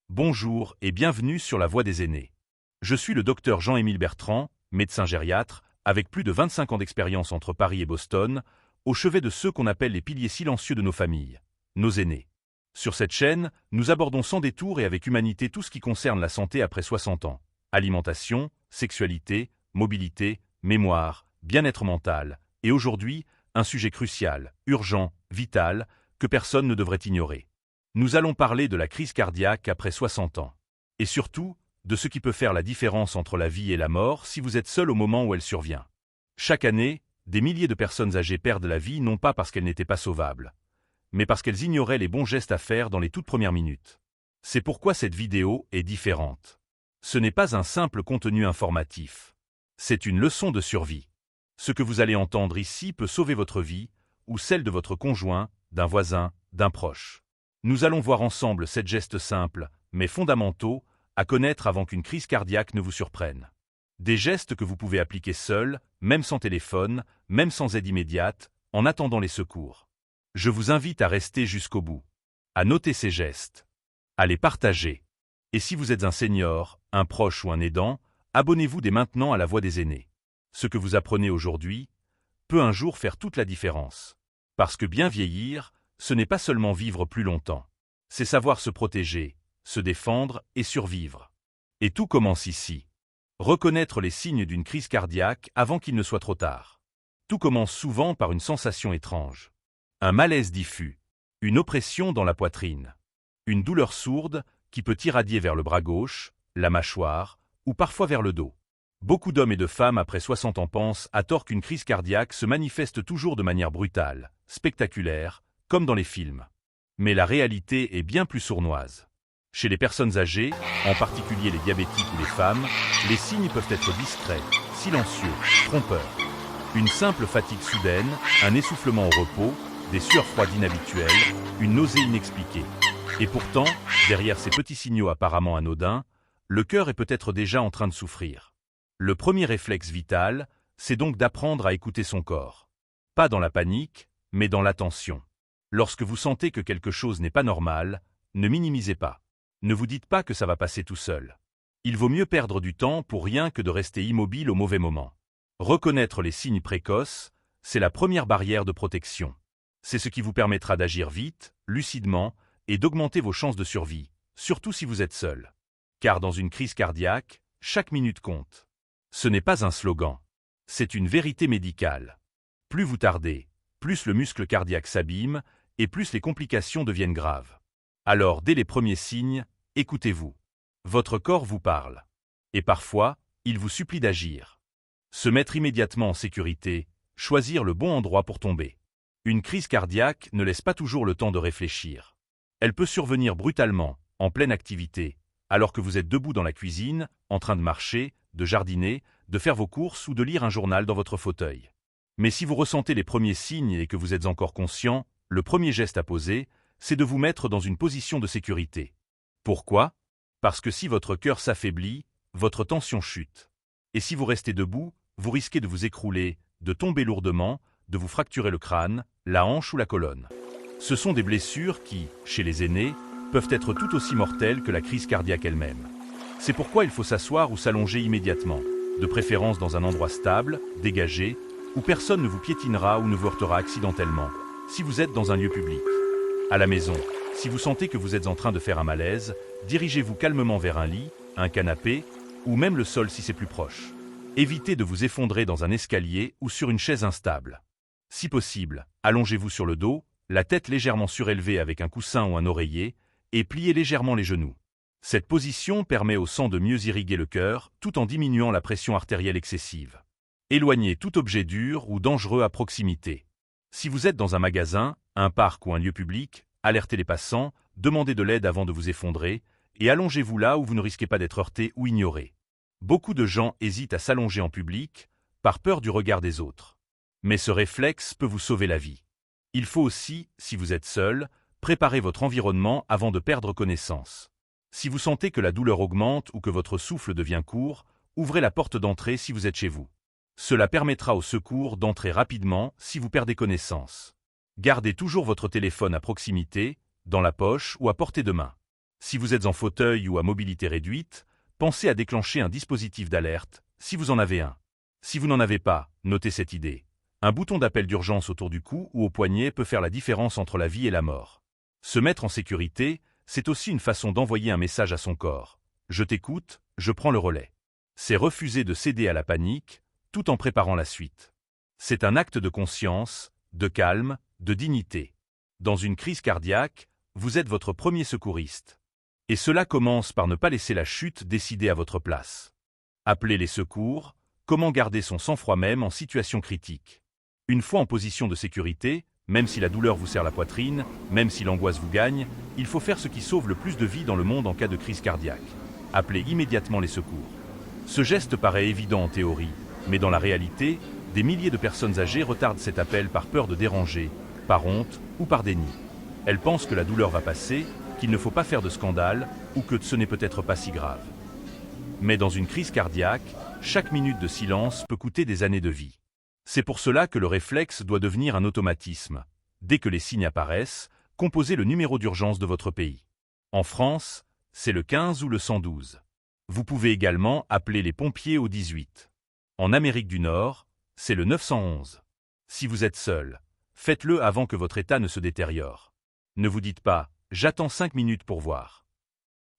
Bonjour et bienvenue sur la Voix des aînés. Je suis le docteur Jean-Émile Bertrand, médecin gériatre, avec plus de 25 ans d'expérience entre Paris et Boston, au chevet de ceux qu'on appelle les piliers silencieux de nos familles, nos aînés. Sur cette chaîne, nous abordons sans détour et avec humanité tout ce qui concerne la santé après 60 ans. Alimentation, sexualité, mobilité, mémoire, bien-être mental, et aujourd'hui, un sujet crucial, urgent, vital, que personne ne devrait ignorer. Nous allons parler de la crise cardiaque après 60 ans. Et surtout, de ce qui peut faire la différence entre la vie et la mort si vous êtes seul au moment où elle survient. Chaque année, des milliers de personnes âgées perdent la vie non pas parce qu'elles n'étaient pas sauvables, mais parce qu'elles ignoraient les bons gestes à faire dans les toutes premières minutes. C'est pourquoi cette vidéo est différente. Ce n'est pas un simple contenu informatif. C'est une leçon de survie. Ce que vous allez entendre ici peut sauver votre vie, ou celle de votre conjoint, d'un voisin, d'un proche. Nous allons voir ensemble 7 gestes simples, mais fondamentaux, à connaître avant qu'une crise cardiaque ne vous surprenne. Des gestes que vous pouvez appliquer seul, même sans téléphone, même sans aide immédiate, en attendant les secours. Je vous invite à rester jusqu'au bout, à noter ces gestes, à les partager. Et si vous êtes un senior, un proche ou un aidant, abonnez-vous dès maintenant à la Voix des aînés. Ce que vous apprenez aujourd'hui peut un jour faire toute la différence. Parce que bien vieillir, ce n'est pas seulement vivre plus longtemps. C'est savoir se protéger, se défendre et survivre. Et tout commence ici. Reconnaître les signes d'une crise cardiaque avant qu'il ne soit trop tard. Tout commence souvent par une sensation étrange. Un malaise diffus, une oppression dans la poitrine, une douleur sourde qui peut irradier vers le bras gauche, la mâchoire ou parfois vers le dos. Beaucoup d'hommes et de femmes après 60 ans pensent à tort qu'une crise cardiaque se manifeste toujours de manière brutale, spectaculaire, comme dans les films. Mais la réalité est bien plus sournoise. Chez les personnes âgées, en particulier les diabétiques ou les femmes, les signes peuvent être discrets, silencieux, trompeurs. Une simple fatigue soudaine, un essoufflement au repos, des sueurs froides inhabituelles, une nausée inexpliquée. Et pourtant, derrière ces petits signaux apparemment anodins, le cœur est peut-être déjà en train de souffrir. Le premier réflexe vital, c'est donc d'apprendre à écouter son corps. Pas dans la panique, mais dans l'attention. Lorsque vous sentez que quelque chose n'est pas normal, ne minimisez pas. Ne vous dites pas que ça va passer tout seul. Il vaut mieux perdre du temps pour rien que de rester immobile au mauvais moment. Reconnaître les signes précoces, c'est la première barrière de protection. C'est ce qui vous permettra d'agir vite, lucidement, et d'augmenter vos chances de survie, surtout si vous êtes seul. Car dans une crise cardiaque, chaque minute compte. Ce n'est pas un slogan. C'est une vérité médicale. Plus vous tardez, plus le muscle cardiaque s'abîme, et plus les complications deviennent graves. Alors, dès les premiers signes, écoutez-vous. Votre corps vous parle. Et parfois, il vous supplie d'agir. Se mettre immédiatement en sécurité, choisir le bon endroit pour tomber. Une crise cardiaque ne laisse pas toujours le temps de réfléchir. Elle peut survenir brutalement, en pleine activité, alors que vous êtes debout dans la cuisine, en train de marcher, de jardiner, de faire vos courses ou de lire un journal dans votre fauteuil. Mais si vous ressentez les premiers signes et que vous êtes encore conscient, le premier geste à poser, c'est de vous mettre dans une position de sécurité. Pourquoi ? Parce que si votre cœur s'affaiblit, votre tension chute. Et si vous restez debout, vous risquez de vous écrouler, de tomber lourdement, de vous fracturer le crâne, la hanche ou la colonne. Ce sont des blessures qui, chez les aînés, peuvent être tout aussi mortelles que la crise cardiaque elle-même. C'est pourquoi il faut s'asseoir ou s'allonger immédiatement, de préférence dans un endroit stable, dégagé, où personne ne vous piétinera ou ne vous heurtera accidentellement, si vous êtes dans un lieu public. À la maison, si vous sentez que vous êtes en train de faire un malaise, dirigez-vous calmement vers un lit, un canapé, ou même le sol si c'est plus proche. Évitez de vous effondrer dans un escalier ou sur une chaise instable. Si possible, allongez-vous sur le dos, la tête légèrement surélevée avec un coussin ou un oreiller, et pliez légèrement les genoux. Cette position permet au sang de mieux irriguer le cœur, tout en diminuant la pression artérielle excessive. Éloignez tout objet dur ou dangereux à proximité. Si vous êtes dans un magasin, un parc ou un lieu public, alertez les passants, demandez de l'aide avant de vous effondrer, et allongez-vous là où vous ne risquez pas d'être heurté ou ignoré. Beaucoup de gens hésitent à s'allonger en public, par peur du regard des autres. Mais ce réflexe peut vous sauver la vie. Il faut aussi, si vous êtes seul, préparer votre environnement avant de perdre connaissance. Si vous sentez que la douleur augmente ou que votre souffle devient court, ouvrez la porte d'entrée si vous êtes chez vous. Cela permettra au secours d'entrer rapidement si vous perdez connaissance. Gardez toujours votre téléphone à proximité, dans la poche ou à portée de main. Si vous êtes en fauteuil ou à mobilité réduite, pensez à déclencher un dispositif d'alerte, si vous en avez un. Si vous n'en avez pas, notez cette idée. Un bouton d'appel d'urgence autour du cou ou au poignet peut faire la différence entre la vie et la mort. Se mettre en sécurité, c'est aussi une façon d'envoyer un message à son corps. Je t'écoute, je prends le relais. C'est refuser de céder à la panique, tout en préparant la suite. C'est un acte de conscience, de calme, de dignité. Dans une crise cardiaque, vous êtes votre premier secouriste. Et cela commence par ne pas laisser la chute décider à votre place. Appelez les secours, comment garder son sang-froid même en situation critique. Une fois en position de sécurité, même si la douleur vous serre la poitrine, même si l'angoisse vous gagne, il faut faire ce qui sauve le plus de vies dans le monde en cas de crise cardiaque. Appelez immédiatement les secours. Ce geste paraît évident en théorie, mais dans la réalité, des milliers de personnes âgées retardent cet appel par peur de déranger, par honte ou par déni. Elles pensent que la douleur va passer, qu'il ne faut pas faire de scandale ou que ce n'est peut-être pas si grave. Mais dans une crise cardiaque, chaque minute de silence peut coûter des années de vie. C'est pour cela que le réflexe doit devenir un automatisme. Dès que les signes apparaissent, composez le numéro d'urgence de votre pays. En France, c'est le 15 ou le 112. Vous pouvez également appeler les pompiers au 18. En Amérique du Nord, c'est le 911. Si vous êtes seul, faites-le avant que votre état ne se détériore. Ne vous dites pas « j'attends 5 minutes pour voir ».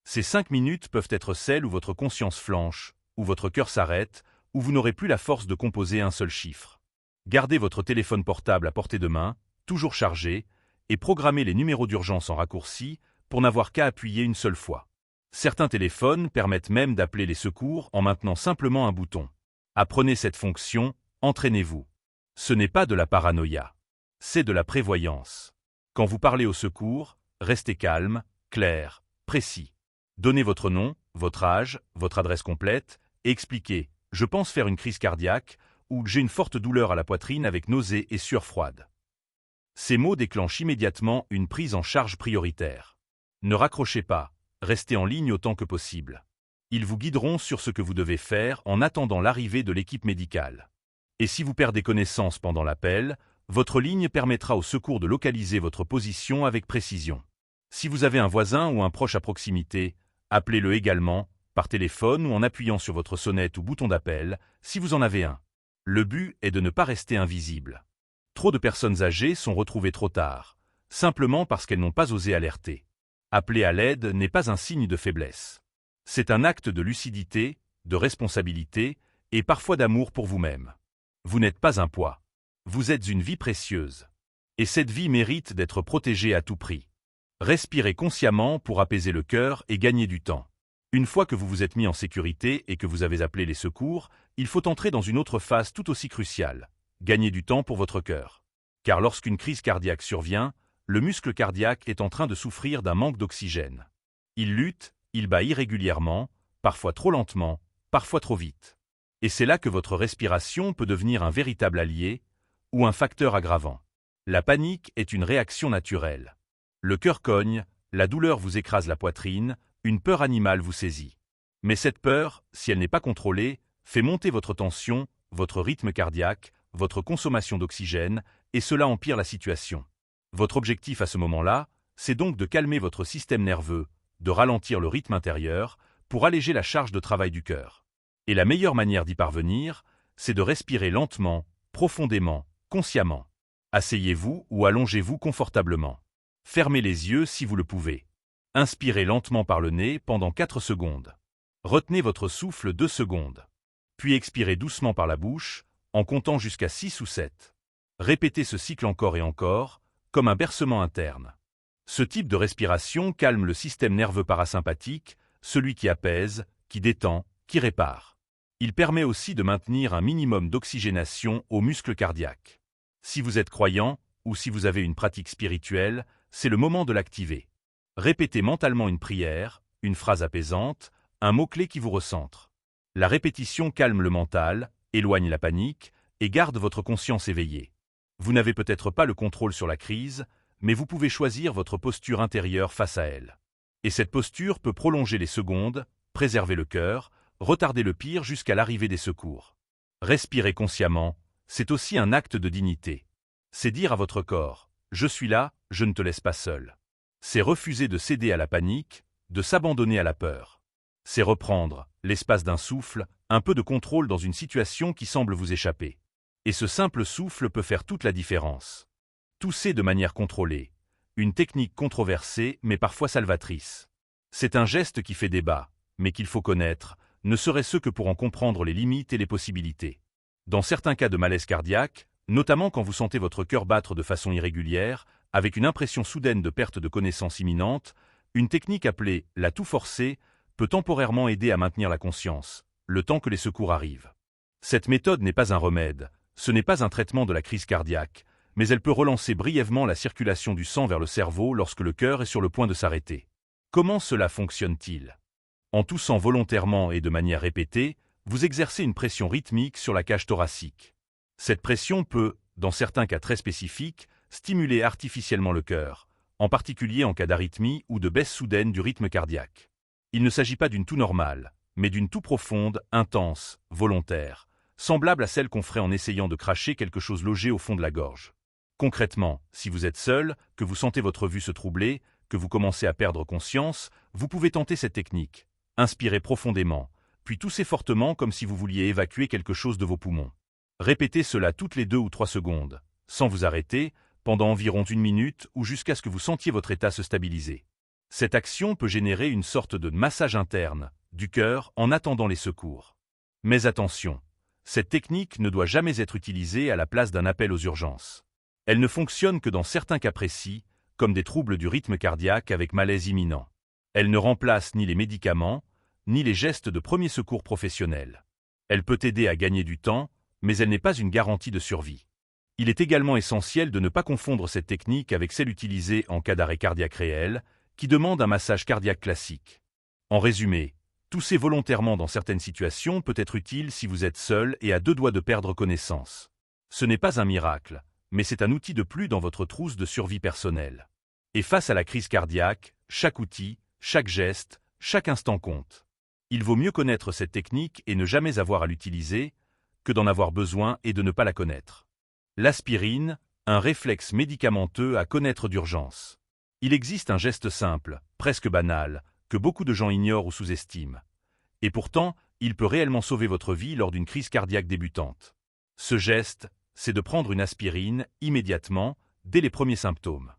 Ces 5 minutes peuvent être celles où votre conscience flanche, où votre cœur s'arrête, où vous n'aurez plus la force de composer un seul chiffre. Gardez votre téléphone portable à portée de main, toujours chargé, et programmez les numéros d'urgence en raccourci pour n'avoir qu'à appuyer une seule fois. Certains téléphones permettent même d'appeler les secours en maintenant simplement un bouton. Apprenez cette fonction, entraînez-vous. Ce n'est pas de la paranoïa. C'est de la prévoyance. Quand vous parlez au secours, restez calme, clair, précis. Donnez votre nom, votre âge, votre adresse complète et expliquez « Je pense faire une crise cardiaque » ou « J'ai une forte douleur à la poitrine avec nausées et sueur froide ». Ces mots déclenchent immédiatement une prise en charge prioritaire. Ne raccrochez pas, restez en ligne autant que possible. Ils vous guideront sur ce que vous devez faire en attendant l'arrivée de l'équipe médicale. Et si vous perdez connaissance pendant l'appel, votre ligne permettra au secours de localiser votre position avec précision. Si vous avez un voisin ou un proche à proximité, appelez-le également, par téléphone ou en appuyant sur votre sonnette ou bouton d'appel, si vous en avez un. Le but est de ne pas rester invisible. Trop de personnes âgées sont retrouvées trop tard, simplement parce qu'elles n'ont pas osé alerter. Appeler à l'aide n'est pas un signe de faiblesse. C'est un acte de lucidité, de responsabilité et parfois d'amour pour vous-même. Vous n'êtes pas un poids. Vous êtes une vie précieuse. Et cette vie mérite d'être protégée à tout prix. Respirez consciemment pour apaiser le cœur et gagner du temps. Une fois que vous vous êtes mis en sécurité et que vous avez appelé les secours, il faut entrer dans une autre phase tout aussi cruciale. Gagner du temps pour votre cœur. Car lorsqu'une crise cardiaque survient, le muscle cardiaque est en train de souffrir d'un manque d'oxygène. Il lutte, il bat irrégulièrement, parfois trop lentement, parfois trop vite. Et c'est là que votre respiration peut devenir un véritable allié ou un facteur aggravant. La panique est une réaction naturelle. Le cœur cogne, la douleur vous écrase la poitrine, une peur animale vous saisit. Mais cette peur, si elle n'est pas contrôlée, fait monter votre tension, votre rythme cardiaque, votre consommation d'oxygène, et cela empire la situation. Votre objectif à ce moment-là, c'est donc de calmer votre système nerveux, de ralentir le rythme intérieur, pour alléger la charge de travail du cœur. Et la meilleure manière d'y parvenir, c'est de respirer lentement, profondément, consciemment. Asseyez-vous ou allongez-vous confortablement. Fermez les yeux si vous le pouvez. Inspirez lentement par le nez pendant 4 secondes. Retenez votre souffle 2 secondes. Puis expirez doucement par la bouche, en comptant jusqu'à 6 ou 7. Répétez ce cycle encore et encore, comme un bercement interne. Ce type de respiration calme le système nerveux parasympathique, celui qui apaise, qui détend, qui répare. Il permet aussi de maintenir un minimum d'oxygénation aux muscles cardiaques. Si vous êtes croyant, ou si vous avez une pratique spirituelle, c'est le moment de l'activer. Répétez mentalement une prière, une phrase apaisante, un mot-clé qui vous recentre. La répétition calme le mental, éloigne la panique et garde votre conscience éveillée. Vous n'avez peut-être pas le contrôle sur la crise, mais vous pouvez choisir votre posture intérieure face à elle. Et cette posture peut prolonger les secondes, préserver le cœur, retarder le pire jusqu'à l'arrivée des secours. Respirer consciemment, c'est aussi un acte de dignité. C'est dire à votre corps « Je suis là, je ne te laisse pas seul ». C'est refuser de céder à la panique, de s'abandonner à la peur. C'est reprendre, l'espace d'un souffle, un peu de contrôle dans une situation qui semble vous échapper. Et ce simple souffle peut faire toute la différence. Tousser de manière contrôlée. Une technique controversée, mais parfois salvatrice. C'est un geste qui fait débat, mais qu'il faut connaître, ne serait-ce que pour en comprendre les limites et les possibilités. Dans certains cas de malaise cardiaque, notamment quand vous sentez votre cœur battre de façon irrégulière, avec une impression soudaine de perte de connaissance imminente, une technique appelée la toux forcée peut temporairement aider à maintenir la conscience, le temps que les secours arrivent. Cette méthode n'est pas un remède, ce n'est pas un traitement de la crise cardiaque, mais elle peut relancer brièvement la circulation du sang vers le cerveau lorsque le cœur est sur le point de s'arrêter. Comment cela fonctionne-t-il? En toussant volontairement et de manière répétée, vous exercez une pression rythmique sur la cage thoracique. Cette pression peut, dans certains cas très spécifiques, stimuler artificiellement le cœur, en particulier en cas d'arythmie ou de baisse soudaine du rythme cardiaque. Il ne s'agit pas d'une toux normale, mais d'une toux profonde, intense, volontaire, semblable à celle qu'on ferait en essayant de cracher quelque chose logé au fond de la gorge. Concrètement, si vous êtes seul, que vous sentez votre vue se troubler, que vous commencez à perdre conscience, vous pouvez tenter cette technique. Inspirez profondément, puis toussez fortement comme si vous vouliez évacuer quelque chose de vos poumons. Répétez cela toutes les 2 ou 3 secondes, sans vous arrêter, pendant environ 1 minute ou jusqu'à ce que vous sentiez votre état se stabiliser. Cette action peut générer une sorte de massage interne du cœur en attendant les secours. Mais attention, cette technique ne doit jamais être utilisée à la place d'un appel aux urgences. Elle ne fonctionne que dans certains cas précis, comme des troubles du rythme cardiaque avec malaise imminent. Elle ne remplace ni les médicaments, ni les gestes de premier secours professionnels. Elle peut aider à gagner du temps, mais elle n'est pas une garantie de survie. Il est également essentiel de ne pas confondre cette technique avec celle utilisée en cas d'arrêt cardiaque réel, qui demande un massage cardiaque classique. En résumé, tousser volontairement dans certaines situations peut être utile si vous êtes seul et à 2 doigts de perdre connaissance. Ce n'est pas un miracle, mais c'est un outil de plus dans votre trousse de survie personnelle. Et face à la crise cardiaque, chaque outil, chaque geste, chaque instant compte. Il vaut mieux connaître cette technique et ne jamais avoir à l'utiliser, que d'en avoir besoin et de ne pas la connaître. L'aspirine, un réflexe médicamenteux à connaître d'urgence. Il existe un geste simple, presque banal, que beaucoup de gens ignorent ou sous-estiment. Et pourtant, il peut réellement sauver votre vie lors d'une crise cardiaque débutante. Ce geste, c'est de prendre une aspirine, immédiatement, dès les premiers symptômes.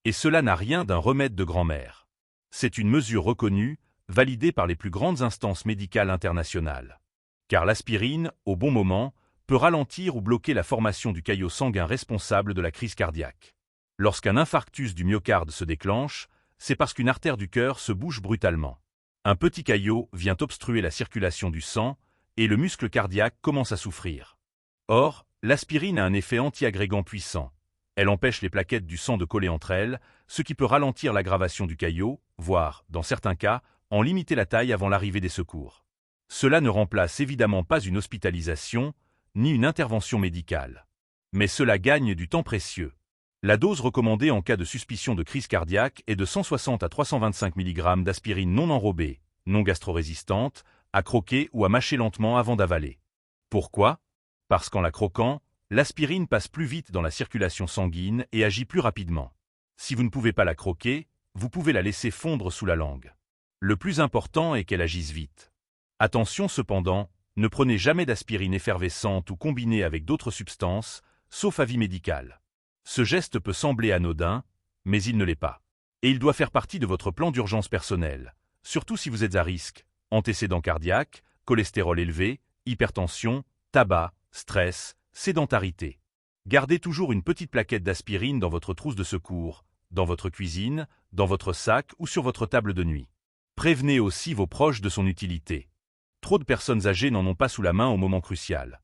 Et cela n'a rien d'un remède de grand-mère. C'est une mesure reconnue, validée par les plus grandes instances médicales internationales. Car l'aspirine, au bon moment, peut ralentir ou bloquer la formation du caillot sanguin responsable de la crise cardiaque. Lorsqu'un infarctus du myocarde se déclenche, c'est parce qu'une artère du cœur se bouche brutalement. Un petit caillot vient obstruer la circulation du sang et le muscle cardiaque commence à souffrir. Or, l'aspirine a un effet anti-agrégant puissant. Elle empêche les plaquettes du sang de coller entre elles, ce qui peut ralentir l'aggravation du caillot, voire, dans certains cas, en limiter la taille avant l'arrivée des secours. Cela ne remplace évidemment pas une hospitalisation, ni une intervention médicale. Mais cela gagne du temps précieux. La dose recommandée en cas de suspicion de crise cardiaque est de 160 à 325 mg d'aspirine non enrobée, non gastro-résistante, à croquer ou à mâcher lentement avant d'avaler. Pourquoi? Parce qu'en la croquant, l'aspirine passe plus vite dans la circulation sanguine et agit plus rapidement. Si vous ne pouvez pas la croquer, vous pouvez la laisser fondre sous la langue. Le plus important est qu'elle agisse vite. Attention cependant, ne prenez jamais d'aspirine effervescente ou combinée avec d'autres substances, sauf avis médical. Ce geste peut sembler anodin, mais il ne l'est pas. Et il doit faire partie de votre plan d'urgence personnel, surtout si vous êtes à risque, antécédents cardiaques, cholestérol élevé, hypertension, tabac, stress, sédentarité. Gardez toujours une petite plaquette d'aspirine dans votre trousse de secours, dans votre cuisine, dans votre sac ou sur votre table de nuit. Prévenez aussi vos proches de son utilité. Trop de personnes âgées n'en ont pas sous la main au moment crucial.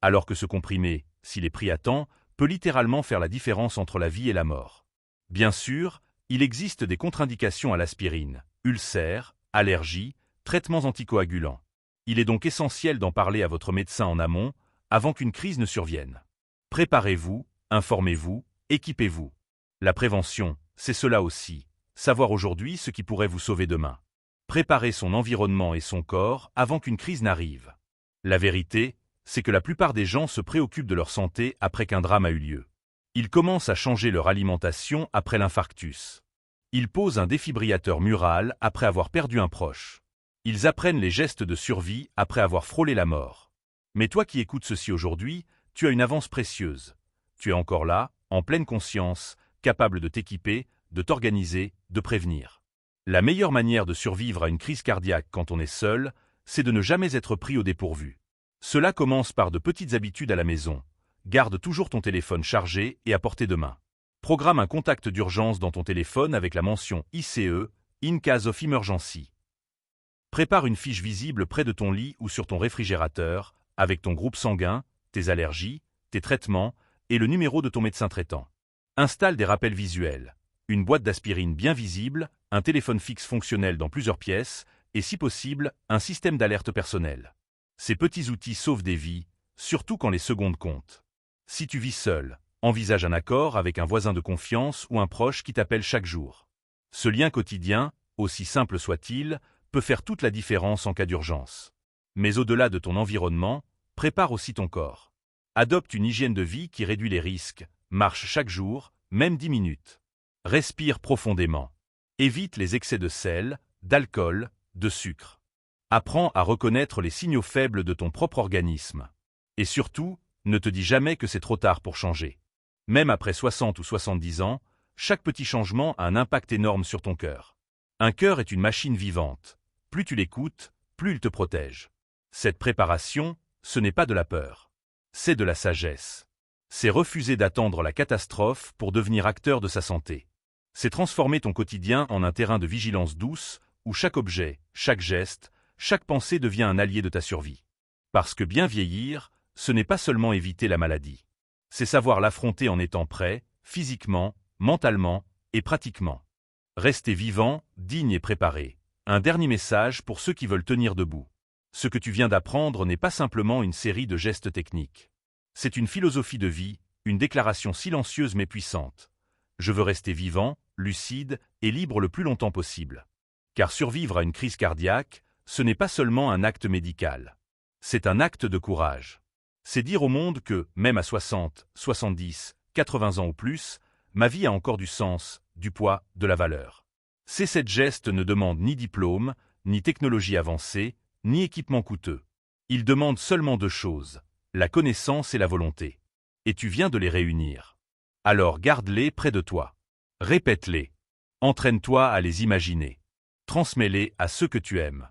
Alors que ce comprimé, s'il est pris à temps, peut littéralement faire la différence entre la vie et la mort. Bien sûr, il existe des contre-indications à l'aspirine, ulcères, allergies, traitements anticoagulants. Il est donc essentiel d'en parler à votre médecin en amont, avant qu'une crise ne survienne. Préparez-vous, informez-vous, équipez-vous. La prévention, c'est cela aussi, savoir aujourd'hui ce qui pourrait vous sauver demain. Préparer son environnement et son corps avant qu'une crise n'arrive. La vérité, c'est que la plupart des gens se préoccupent de leur santé après qu'un drame a eu lieu. Ils commencent à changer leur alimentation après l'infarctus. Ils posent un défibrillateur mural après avoir perdu un proche. Ils apprennent les gestes de survie après avoir frôlé la mort. Mais toi qui écoutes ceci aujourd'hui, tu as une avance précieuse. Tu es encore là, en pleine conscience, capable de t'équiper, de t'organiser, de prévenir. La meilleure manière de survivre à une crise cardiaque quand on est seul, c'est de ne jamais être pris au dépourvu. Cela commence par de petites habitudes à la maison. Garde toujours ton téléphone chargé et à portée de main. Programme un contact d'urgence dans ton téléphone avec la mention ICE, In Case of Emergency. Prépare une fiche visible près de ton lit ou sur ton réfrigérateur, avec ton groupe sanguin, tes allergies, tes traitements et le numéro de ton médecin traitant. Installe des rappels visuels, une boîte d'aspirine bien visible, un téléphone fixe fonctionnel dans plusieurs pièces et, si possible, un système d'alerte personnel. Ces petits outils sauvent des vies, surtout quand les secondes comptent. Si tu vis seul, envisage un accord avec un voisin de confiance ou un proche qui t'appelle chaque jour. Ce lien quotidien, aussi simple soit-il, peut faire toute la différence en cas d'urgence. Mais au-delà de ton environnement, prépare aussi ton corps. Adopte une hygiène de vie qui réduit les risques, marche chaque jour, même 10 minutes. Respire profondément. Évite les excès de sel, d'alcool, de sucre. Apprends à reconnaître les signaux faibles de ton propre organisme. Et surtout, ne te dis jamais que c'est trop tard pour changer. Même après 60 ou 70 ans, chaque petit changement a un impact énorme sur ton cœur. Un cœur est une machine vivante. Plus tu l'écoutes, plus il te protège. Cette préparation, ce n'est pas de la peur. C'est de la sagesse. C'est refuser d'attendre la catastrophe pour devenir acteur de sa santé. C'est transformer ton quotidien en un terrain de vigilance douce, où chaque objet, chaque geste, chaque pensée devient un allié de ta survie. Parce que bien vieillir, ce n'est pas seulement éviter la maladie. C'est savoir l'affronter en étant prêt, physiquement, mentalement et pratiquement. Rester vivant, digne et préparé. Un dernier message pour ceux qui veulent tenir debout. Ce que tu viens d'apprendre n'est pas simplement une série de gestes techniques. C'est une philosophie de vie, une déclaration silencieuse mais puissante. Je veux rester vivant, lucide et libre le plus longtemps possible. Car survivre à une crise cardiaque, ce n'est pas seulement un acte médical. C'est un acte de courage. C'est dire au monde que, même à 60, 70, 80 ans ou plus, ma vie a encore du sens, du poids, de la valeur. Ces 7 gestes ne demandent ni diplôme, ni technologie avancée, ni équipement coûteux. Ils demandent seulement 2 choses, la connaissance et la volonté. Et tu viens de les réunir. Alors garde-les près de toi. Répète-les. Entraîne-toi à les imaginer. Transmets-les à ceux que tu aimes.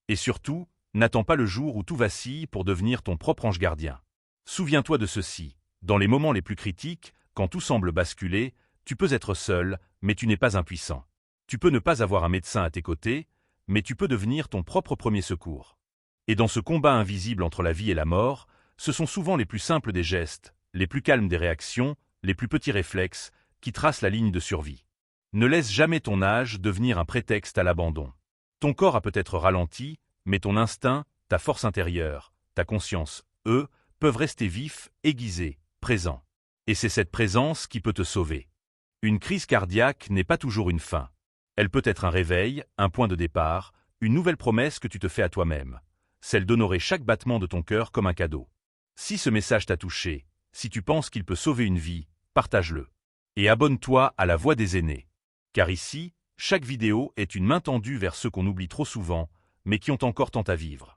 Et surtout, n'attends pas le jour où tout vacille pour devenir ton propre ange gardien. Souviens-toi de ceci. Dans les moments les plus critiques, quand tout semble basculer, tu peux être seul, mais tu n'es pas impuissant. Tu peux ne pas avoir un médecin à tes côtés, mais tu peux devenir ton propre premier secours. Et dans ce combat invisible entre la vie et la mort, ce sont souvent les plus simples des gestes, les plus calmes des réactions, les plus petits réflexes, qui tracent la ligne de survie. Ne laisse jamais ton âge devenir un prétexte à l'abandon. Ton corps a peut-être ralenti, mais ton instinct, ta force intérieure, ta conscience, eux, peuvent rester vifs, aiguisés, présents. Et c'est cette présence qui peut te sauver. Une crise cardiaque n'est pas toujours une fin. Elle peut être un réveil, un point de départ, une nouvelle promesse que tu te fais à toi-même, celle d'honorer chaque battement de ton cœur comme un cadeau. Si ce message t'a touché, si tu penses qu'il peut sauver une vie, partage-le. Et abonne-toi à la Voix des aînés. Car ici, chaque vidéo est une main tendue vers ceux qu'on oublie trop souvent, mais qui ont encore tant à vivre.